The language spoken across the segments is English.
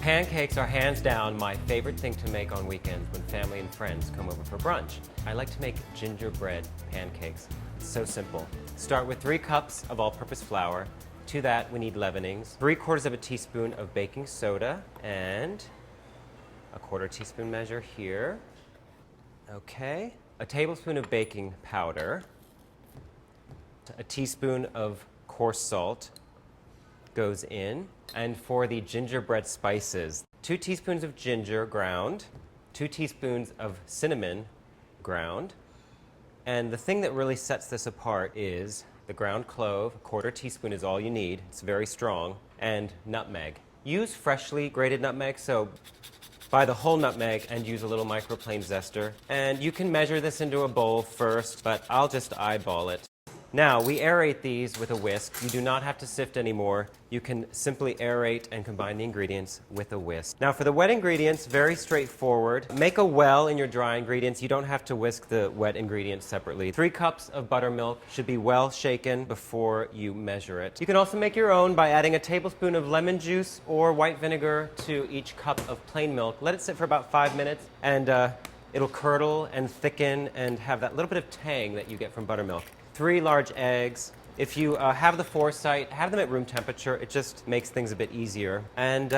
Pancakes are hands down my favorite thing to make on weekends when family and friends come over for brunch. I like to make gingerbread pancakes. It's so simple. Start with 3 cups of all-purpose flour. To that, we need leavenings, 3/4 of a teaspoon of baking soda, and a 1/4 teaspoon measure here. Okay. A tablespoon of baking powder, a teaspoon of coarse salt goes in, and for the gingerbread spices, 2 teaspoons of ginger ground, 2 teaspoons of cinnamon ground, and the thing that really sets this apart is the ground clove. A 1/4 teaspoon is all you need. It's very strong. And nutmeg. Use freshly grated nutmeg, so buy the whole nutmeg and use a little microplane zester. And you can measure this into a bowl first, but I'll just eyeball it. Now, we aerate these with a whisk. You do not have to sift anymore. You can simply aerate and combine the ingredients with a whisk. Now, for the wet ingredients, very straightforward. Make a well in your dry ingredients. You don't have to whisk the wet ingredients separately. 3 cups of buttermilk should be well shaken before you measure it. You can also make your own by adding a tablespoon of lemon juice or white vinegar to each cup of plain milk. Let it sit for about 5 minutes, and it'll curdle and thicken and have that little bit of tang that you get from buttermilk. 3 large eggs. If you have the foresight, have them at room temperature. It just makes things a bit easier. And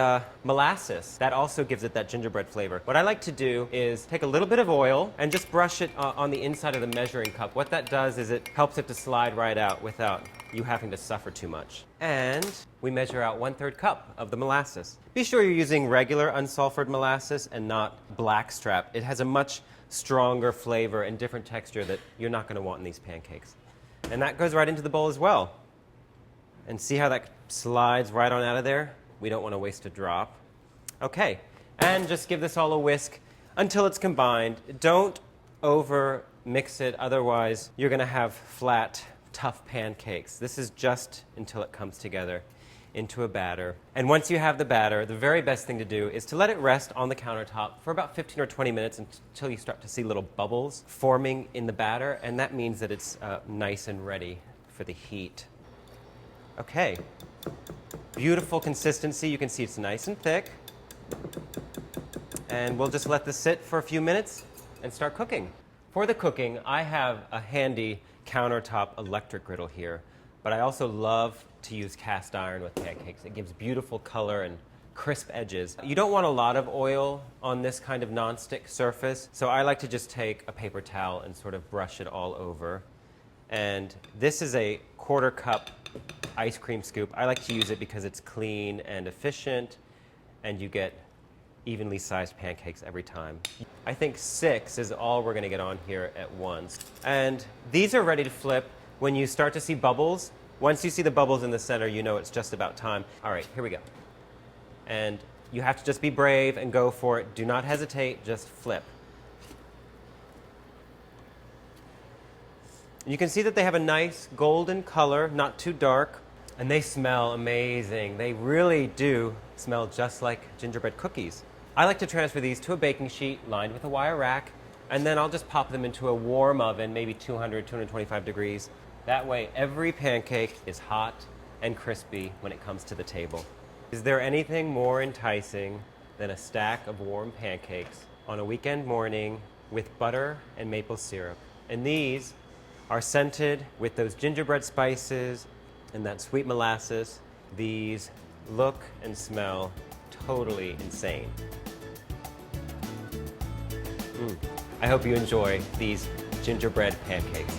molasses, that also gives it that gingerbread flavor. What I like to do is take a little bit of oil and just brush it on the inside of the measuring cup. What that does is it helps it to slide right out without you having to suffer too much. And we measure out 1/3 cup of the molasses. Be sure you're using regular unsulfured molasses and not blackstrap. It has a much stronger flavor and different texture that you're not going to want in these pancakes. And that goes right into the bowl as well. And see how that slides right on out of there? We don't want to waste a drop. Okay, and just give this all a whisk until it's combined. Don't over mix it, otherwise you're going to have flat, tough pancakes. This is just until it comes together into a batter. And once you have the batter, the very best thing to do is to let it rest on the countertop for about 15 or 20 minutes until you start to see little bubbles forming in the batter, and that means that it's nice and ready for the heat. Okay, beautiful consistency. You can see it's nice and thick. And we'll just let this sit for a few minutes and start cooking. For the cooking, I have a handy countertop electric griddle here, but I also love to use cast iron with pancakes. It gives beautiful color and crisp edges. You don't want a lot of oil on this kind of nonstick surface, so I like to just take a paper towel and sort of brush it all over. And this is a 1/4 cup ice cream scoop. I like to use it because it's clean and efficient, and you get evenly sized pancakes every time. I think 6 is all we're going to get on here at once. And these are ready to flip when you start to see bubbles. Once you see the bubbles in the center, you know it's just about time. All right, here we go. And you have to just be brave and go for it. Do not hesitate, just flip. You can see that they have a nice golden color, not too dark, and they smell amazing. They really do smell just like gingerbread cookies. I like to transfer these to a baking sheet lined with a wire rack, and then I'll just pop them into a warm oven, maybe 200, 225 degrees. That way, every pancake is hot and crispy when it comes to the table. Is there anything more enticing than a stack of warm pancakes on a weekend morning with butter and maple syrup? And these are scented with those gingerbread spices and that sweet molasses. These look and smell totally insane. I hope you enjoy these gingerbread pancakes.